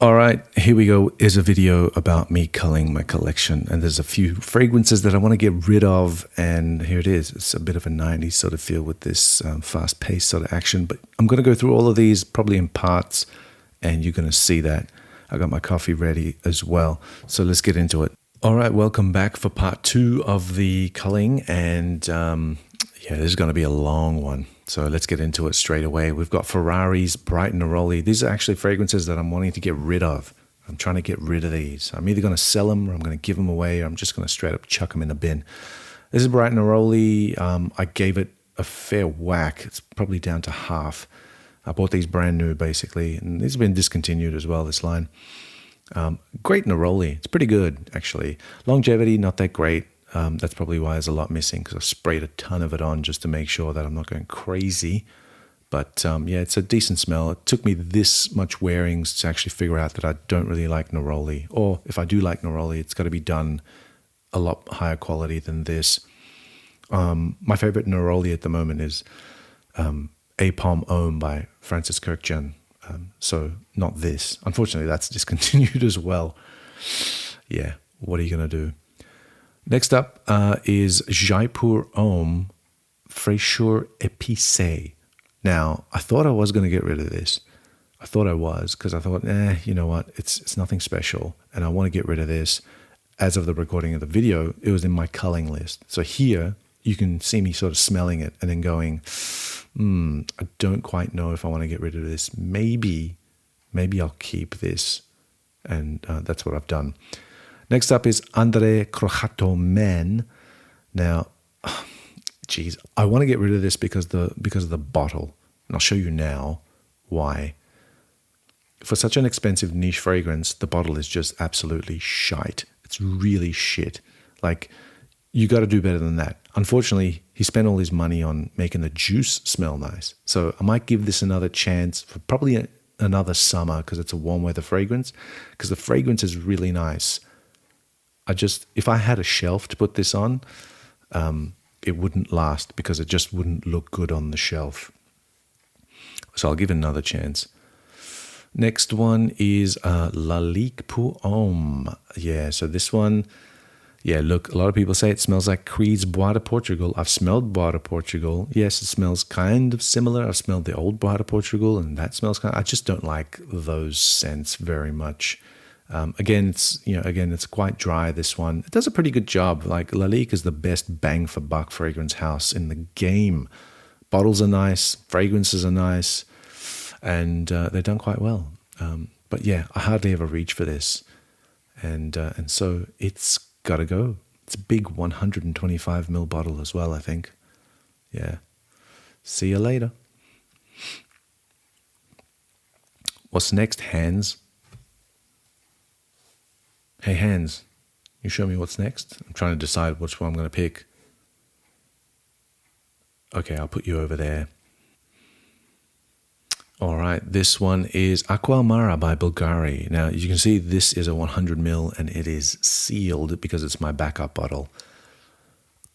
All right, here we go. Is a video about me culling my collection, and there's a few fragrances that I want to get rid of, and here it is. It's a bit of a 90s sort of feel with this fast-paced sort of action, but I'm going to go through all of these probably in parts, and you're going to see that. I got my coffee ready as well, so let's get into it. All right, welcome back for part 2 of the culling, and yeah, this is going to be a long one. So let's get into it straight away. We've got Ferrari's Bright Neroli. These are actually fragrances that I'm wanting to get rid of. I'm trying to get rid of these. I'm either going to sell them or I'm going to give them away or I'm just going to straight up chuck them in the bin. This is Bright Neroli. I gave it a fair whack. It's probably down to half. I bought these brand new basically, and these have been discontinued as well, this line. Great Neroli. It's pretty good actually. Longevity, not that great. That's probably why there's a lot missing because I sprayed a ton of it on just to make sure that I'm not going crazy. But yeah, it's a decent smell. It took me this much wearings to actually figure out that I don't really like Neroli. Or if I do like Neroli, it's got to be done a lot higher quality than this. My favorite Neroli at the moment is Homme by Francis Kurkdjian. So not this. Unfortunately, that's discontinued as well. Yeah, what are you going to do? Next up is Jaipur Homme Fraicheur Epice. Now, I thought I was going to get rid of this. I thought I was because I thought, you know what? It's nothing special, and I want to get rid of this. As of the recording of the video, it was in my culling list. So here, you can see me sort of smelling it and then going, I don't quite know if I want to get rid of this. Maybe I'll keep this, and that's what I've done. Next up is Adres Croxatto Man. Now, geez, I want to get rid of this because of the bottle, and I'll show you now why. For such an expensive niche fragrance, the bottle is just absolutely shite. It's really shit. Like, you got to do better than that. Unfortunately, he spent all his money on making the juice smell nice. So I might give this another chance for probably another summer because it's a warm weather fragrance, because the fragrance is really nice. If I had a shelf to put this on, it wouldn't last because it just wouldn't look good on the shelf. So I'll give it another chance. Next one is Lalique pour Homme. Yeah, so this one, yeah, look, a lot of people say it smells like Creed's Bois de Portugal. I've smelled Bois de Portugal. Yes, it smells kind of similar. I've smelled the old Bois de Portugal, and that smells I just don't like those scents very much. Again, it's quite dry, this one. It does a pretty good job. Like, Lalique is the best bang for buck fragrance house in the game. Bottles are nice, fragrances are nice, and they're done quite well. But yeah, I hardly ever reach for this. And so it's got to go. It's a big 125ml bottle as well, I think. Yeah. See you later. What's next, Hans? Hey, Hans, you show me what's next? I'm trying to decide which one I'm going to pick. Okay, I'll put you over there. All right, this one is Aqva Amara by Bvlgari. Now, you can see this is a 100ml and it is sealed because it's my backup bottle.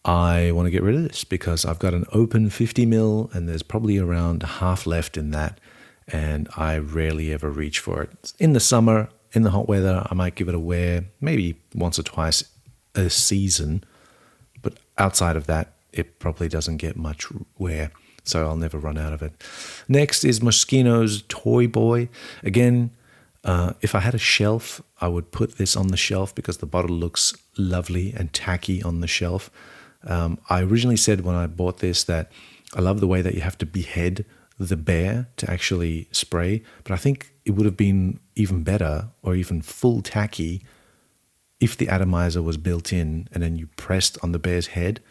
I want to get rid of this because I've got an open 50ml and there's probably around half left in that, and I rarely ever reach for it. In the summer, in the hot weather, I might give it a wear, maybe once or twice a season. But outside of that, it probably doesn't get much wear, so I'll never run out of it. Next is Moschino Toy Boy. Again, if I had a shelf, I would put this on the shelf because the bottle looks lovely and tacky on the shelf. I originally said when I bought this that I love the way that you have to behead the bear to actually spray, but I think it would have been even better or even full tacky if the atomizer was built in and then you pressed on the bear's head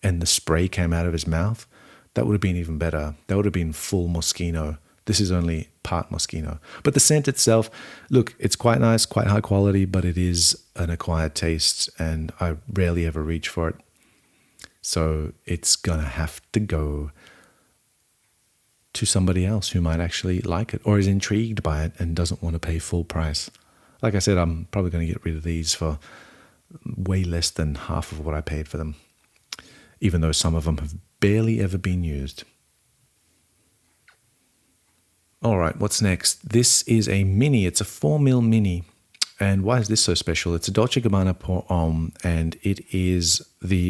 and the spray came out of his mouth. That would have been even better. That would have been full Moschino. This is only part Moschino. But the scent itself, look, it's quite nice, quite high quality, but it is an acquired taste and I rarely ever reach for it. So it's going to have to go to somebody else who might actually like it or is intrigued by it and doesn't want to pay full price. Like I said, I'm probably going to get rid of these for way less than half of what I paid for them, even though some of them have barely ever been used. All right, what's next? This is a mini. It's a 4mm mini. And why is this so special? It's a Dolce Gabbana pour Homme, and it is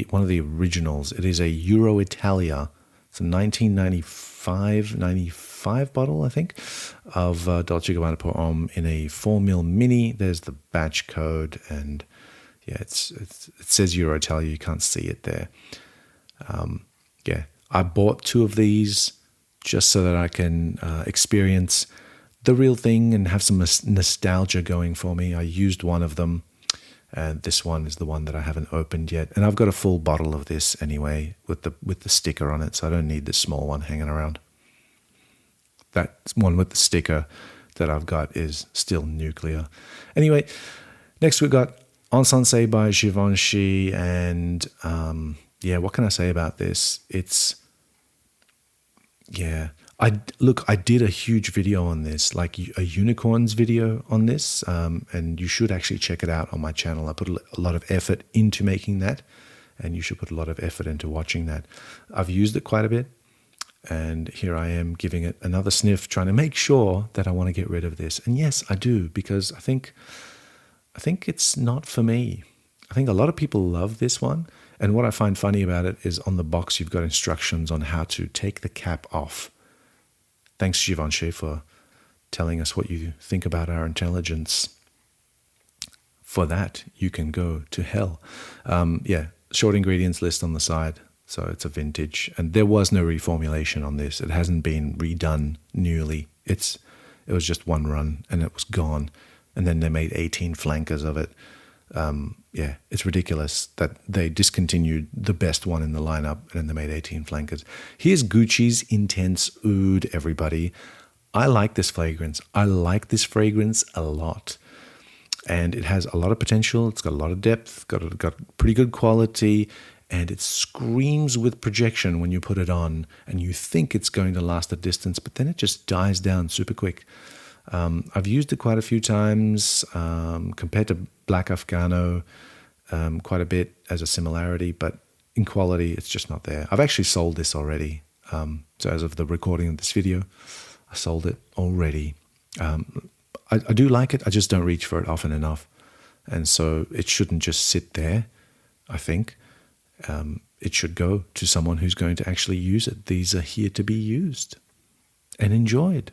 one of the originals. It is a Euro Italia. It's a 1995 bottle, I think, of Dolce Gabbana pour Homme in a 4mm mini. There's the batch code, and yeah, it says Euro Italia. You can't see it there. Yeah, I bought 2 of these just so that I can experience the real thing and have some nostalgia going for me. I used one of them, and this one is the one that I haven't opened yet. And I've got a full bottle of this anyway with the sticker on it, so I don't need this small one hanging around. That one with the sticker that I've got is still nuclear. Anyway, next we've got Insense by Givenchy, and yeah, what can I say about this? I did a huge video on this, like a unicorns video on this, and you should actually check it out on my channel. I put a lot of effort into making that, and you should put a lot of effort into watching that. I've used it quite a bit, and here I am giving it another sniff, trying to make sure that I want to get rid of this. And yes, I do, because I think it's not for me. I think a lot of people love this one, and what I find funny about it is on the box you've got instructions on how to take the cap off. Thanks, Givenchy, for telling us what you think about our intelligence. For that, you can go to hell. Yeah, short ingredients list on the side. So it's a vintage. And there was no reformulation on this. It hasn't been redone newly. It was just one run, and it was gone. And then they made 18 flankers of it. Yeah, it's ridiculous that they discontinued the best one in the lineup and then they made 18 flankers. Here's Gucci's Intense Oud, everybody. I like this fragrance. I like this fragrance a lot. And it has a lot of potential. It's got a lot of depth, got pretty good quality, and it screams with projection when you put it on and you think it's going to last a distance, but then it just dies down super quick. I've used it quite a few times compared to Black Afghano, quite a bit as a similarity, but in quality, it's just not there. I've actually sold this already. So as of the recording of this video, I sold it already. I do like it. I just don't reach for it often enough. And so it shouldn't just sit there, I think. It should go to someone who's going to actually use it. These are here to be used and enjoyed.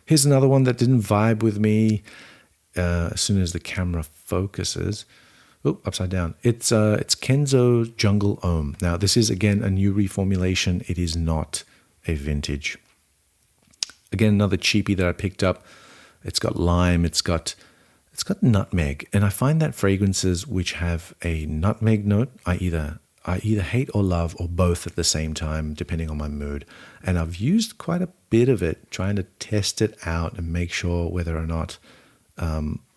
Here's another one that didn't vibe with me as soon as the camera focuses. Oh, upside down. It's Kenzo Jungle Homme. Now, this is, again, a new reformulation. It is not a vintage. Again, another cheapie that I picked up. It's got lime. It's got nutmeg. And I find that fragrances which have a nutmeg note, I either hate or love, or both at the same time, depending on my mood. And I've used quite a bit of it, trying to test it out and make sure whether or not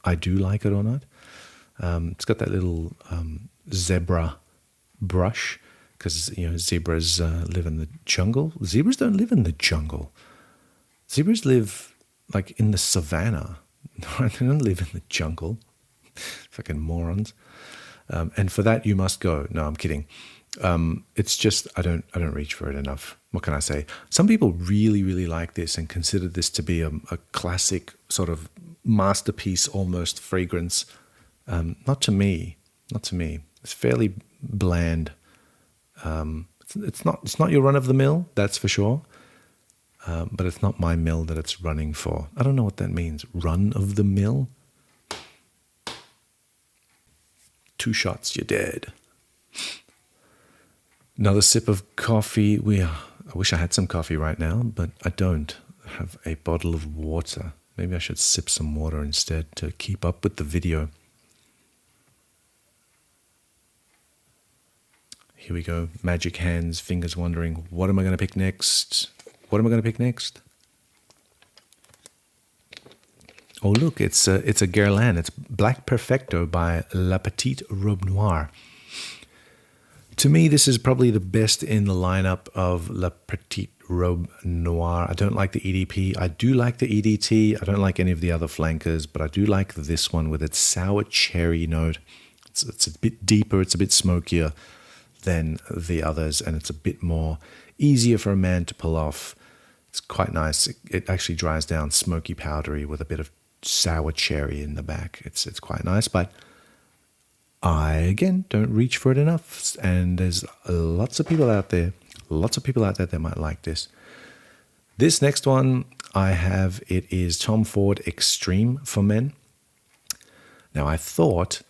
I do like it or not. It's got that little zebra brush, because zebras live in the jungle. Zebras don't live in the jungle. Zebras live like in the savannah. They don't live in the jungle. Fucking morons. And for that, you must go. No, I'm kidding. It's just I don't reach for it enough. What can I say? Some people really, really like this and consider this to be a classic sort of masterpiece, almost fragrance. Not to me. Not to me. It's fairly bland. It's not your run of the mill, that's for sure. But it's not my mill that it's running for. I don't know what that means. Run of the mill? 2 shots, you're dead. Another sip of coffee. I wish I had some coffee right now, but I don't. I have a bottle of water. Maybe I should sip some water instead to keep up with the video. Here we go. Magic hands, fingers wandering. What am I going to pick next? What am I going to pick next? Oh, look, it's a Guerlain. It's Black Perfecto by La Petite Robe Noire. To me, this is probably the best in the lineup of La Petite Robe Noire. I don't like the EDP. I do like the EDT. I don't like any of the other flankers, but I do like this one with its sour cherry note. It's a bit deeper. It's a bit smokier than the others, and it's a bit more easier for a man to pull off. It's quite nice. It actually dries down smoky powdery with a bit of sour cherry in the back. It's quite nice, but I, again, don't reach for it enough. And there's lots of people out there that might like this. This next one I have, it is Tom Ford Extreme for Men. Now, I thought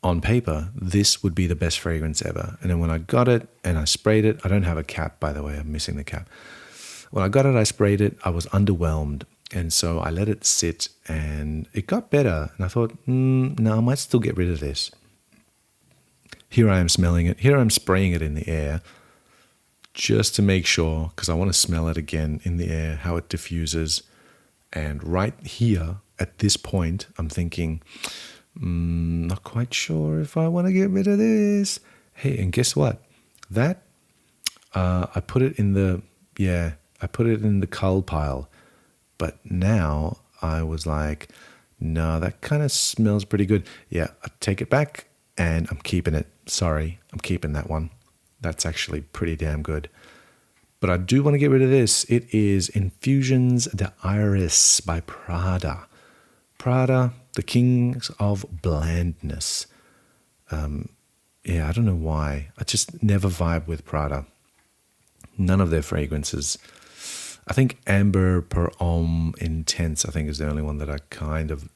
on paper this would be the best fragrance ever. And then when I got it and I sprayed it, I don't have a cap, by the way, I'm missing the cap. When I got it, I sprayed it, I was underwhelmed. And so I let it sit and it got better. And I thought, no, I might still get rid of this. Here I am smelling it. Here I'm spraying it in the air just to make sure, because I want to smell it again in the air, how it diffuses. And right here at this point, I'm thinking, not quite sure if I want to get rid of this. Hey, and guess what? That, I put it in the cull pile. But now I was like, no, that kind of smells pretty good. Yeah, I take it back and I'm keeping it. Sorry, I'm keeping that one. That's actually pretty damn good. But I do want to get rid of this. It is Infusions de Iris by Prada. Prada, the kings of blandness. Yeah, I don't know why. I just never vibe with Prada. None of their fragrances. I think Amber per Homme Intense, I think, is the only one that I kind of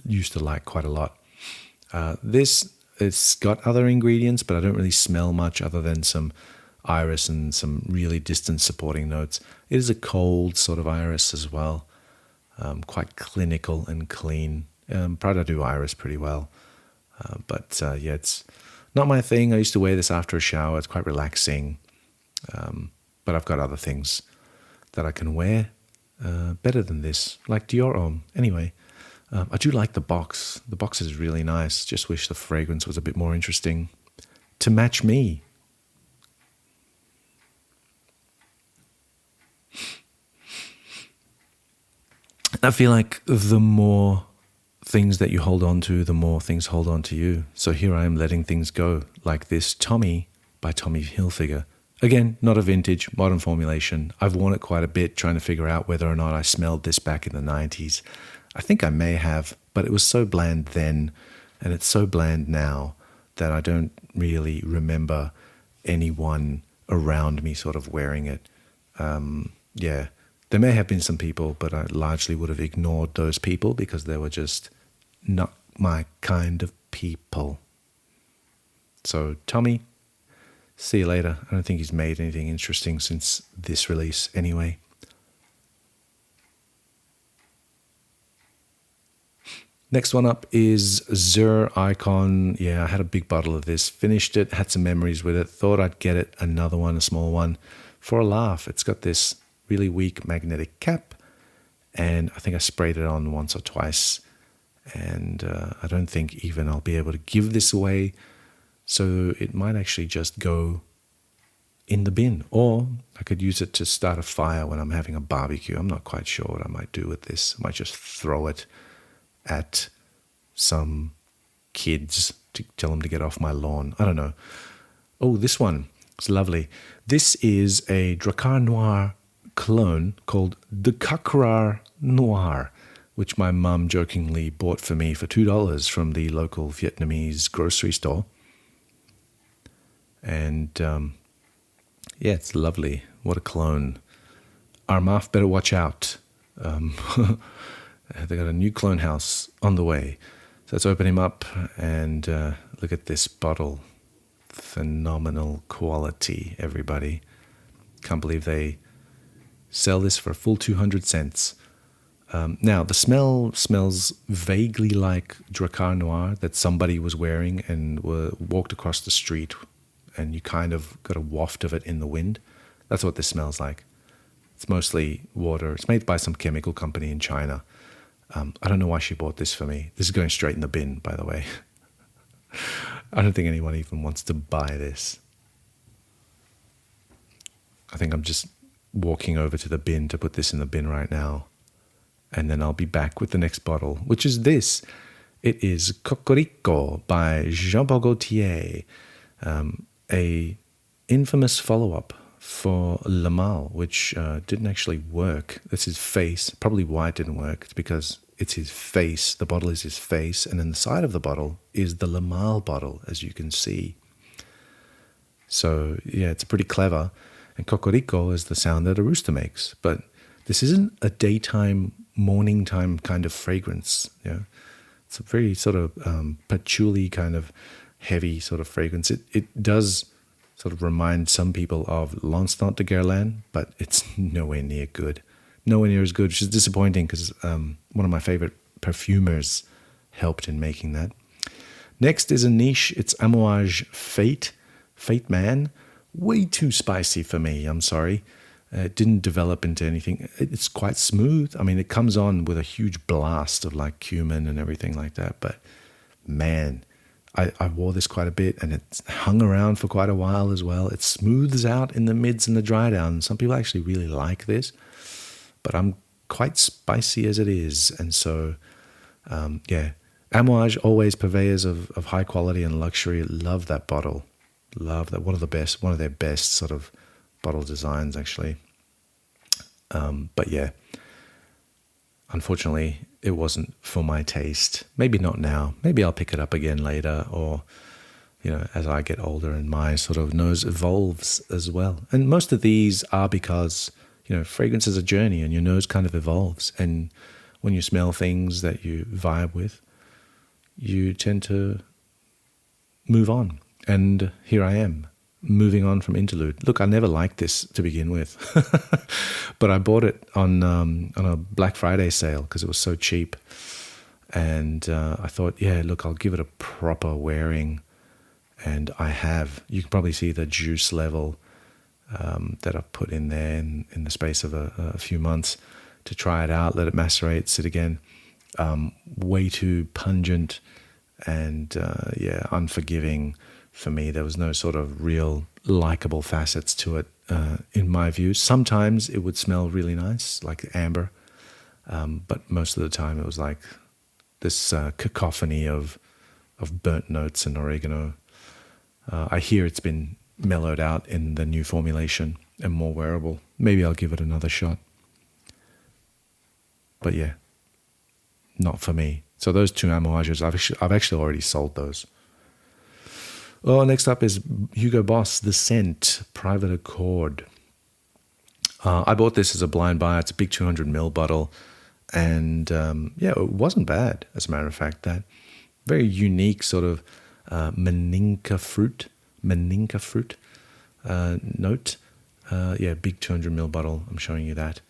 used to like quite a lot. This, it's got other ingredients, but I don't really smell much other than some iris and some really distant supporting notes. It is a cold sort of iris as well, quite clinical and clean. Prada do iris pretty well. But yeah, it's not my thing. I used to wear this after a shower. It's quite relaxing. But I've got other things that I can wear better than this, like Dior Homme. Anyway, I do like the box. The box is really nice. Just wish the fragrance was a bit more interesting to match me. I feel like the more things that you hold on to, the more things hold on to you. So here I am letting things go, like this Tommy by Tommy Hilfiger. Again, not a vintage, modern formulation. I've worn it quite a bit, trying to figure out whether or not I smelled this back in the 90s. I think I may have, but it was so bland then, and it's so bland now that I don't really remember anyone around me sort of wearing it. Yeah, there may have been some people, but I largely would have ignored those people because they were just not my kind of people. So, Tommy, see you later. I don't think he's made anything interesting since this release anyway. Next one up is Zirh Ikon. Yeah, I had a big bottle of this. Finished it, had some memories with it. Thought I'd get it, another one, a small one, for a laugh. It's got this really weak magnetic cap, and I think I sprayed it on once or twice. And I don't think even I'll be able to give this away. So it might actually just go in the bin, or I could use it to start a fire when I'm having a barbecue. I'm not quite sure what I might do with this. I might just throw it at some kids to tell them to get off my lawn. I don't know. Oh, this one is lovely. This is a Drakkar Noir clone called Drakkar Noir, which my mum jokingly bought for me for $2 from the local Vietnamese grocery store. And yeah, it's lovely. What a clone. Armaf better watch out. They got a new clone house on the way. So let's open him up and look at this bottle. Phenomenal quality, everybody. Can't believe they sell this for a full 200 cents. Now, the smell smells vaguely like Drakkar Noir that somebody was wearing and walked across the street, and you kind of got a waft of it in the wind. That's what this smells like. It's mostly water. It's made by some chemical company in China. I don't know why she bought this for me. This is going straight in the bin, by the way. I don't think anyone even wants to buy this. I think I'm just walking over to the bin to put this in the bin right now. And then I'll be back with the next bottle, which is this. It is Kokorico by Jean-Paul Gaultier, a infamous follow-up for Le Mal, which didn't actually work. That's his face. Probably why it didn't work. It's because it's his face. The bottle is his face. And then the side of the bottle is the Le Mal bottle, as you can see. So, yeah, it's pretty clever. And Kokorico is the sound that a rooster makes. But this isn't a daytime, morning time kind of fragrance. You know? It's a very sort of patchouli kind of heavy sort of fragrance. It does sort of remind some people of L'Instant de Guerlain, but it's nowhere near good. Nowhere near as good, which is disappointing because one of my favorite perfumers helped in making that. Next is a niche. It's Amouage Fate Man. Way too spicy for me, I'm sorry. It didn't develop into anything. It's quite smooth. I mean, it comes on with a huge blast of like cumin and everything like that. But man, I wore this quite a bit and it's hung around for quite a while as well. It smooths out in the mids and the dry down. Some people actually really like this, but I'm quite spicy as it is. And so, yeah, Amouage, always purveyors of high quality and luxury. Love that bottle. Love that. One of their best sort of bottle designs, actually. But yeah, unfortunately, it wasn't for my taste. Maybe not now. Maybe I'll pick it up again later, or, you know, as I get older and my sort of nose evolves as well. And most of these are because, you know, fragrance is a journey and your nose kind of evolves. And when you smell things that you vibe with, you tend to move on. And here I am, moving on from Interlude. Look, I never liked this to begin with, but I bought it on a Black Friday sale because it was so cheap. And I thought, yeah, look, I'll give it a proper wearing. And I have. You can probably see the juice level that I've put in there in the space of a few months to try it out, let it macerate, sit again. Way too pungent and, yeah, unforgiving. For me, there was no sort of real likable facets to it, in my view. Sometimes it would smell really nice, like amber, but most of the time it was like this cacophony of burnt notes and oregano. I hear it's been mellowed out in the new formulation and more wearable. Maybe I'll give it another shot. But yeah, not for me. So those two Amouages, I've actually already sold those. Oh, next up is Hugo Boss, The Scent, Private Accord. I bought this as a blind buy. It's a big 200ml bottle. And yeah, it wasn't bad, as a matter of fact. That very unique sort of Maninka fruit note. Yeah, big 200ml bottle. I'm showing you that.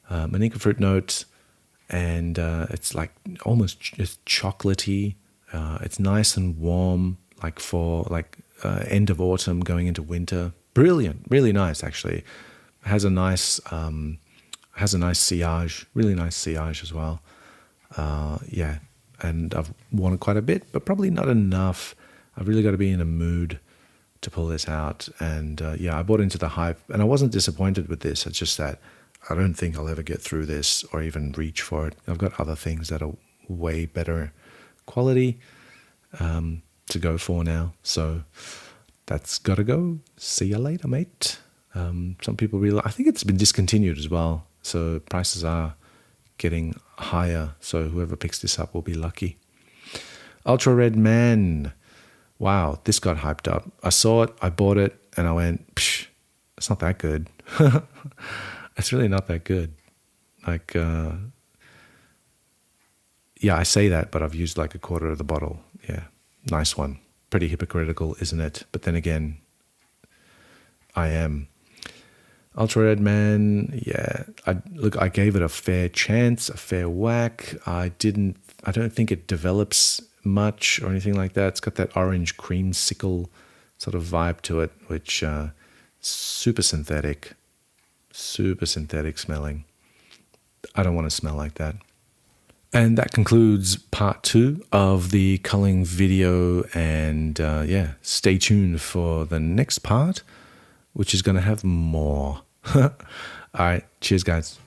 Maninka fruit note. And it's like almost just chocolatey. It's nice and warm. Like for end of autumn going into winter. Brilliant, really nice actually. Has a nice sillage, really nice sillage as well. Yeah, and I've worn it quite a bit, but probably not enough. I've really got to be in a mood to pull this out. And yeah, I bought into the hype, and I wasn't disappointed with this. It's just that I don't think I'll ever get through this or even reach for it. I've got other things that are way better quality. To go for now, so that's gotta go. See you later, mate. Some people really, I think it's been discontinued as well, so prices are getting higher, so whoever picks this up will be lucky. Ultra Red Man, wow, this got hyped up. I saw it, I bought it, and I went, psh, it's not that good. It's really not that good. Like, yeah, I say that, but I've used like a quarter of the bottle. Yeah. Nice one. Pretty hypocritical, isn't it? But then again, I am. Ultra Red Man, yeah. I gave it a fair chance, a fair whack. I don't think it develops much or anything like that. It's got that orange creamsicle sort of vibe to it, which super synthetic smelling. I don't want to smell like that. And that concludes part 2 of the culling video. And yeah, stay tuned for the next part, which is going to have more. All right. Cheers, guys.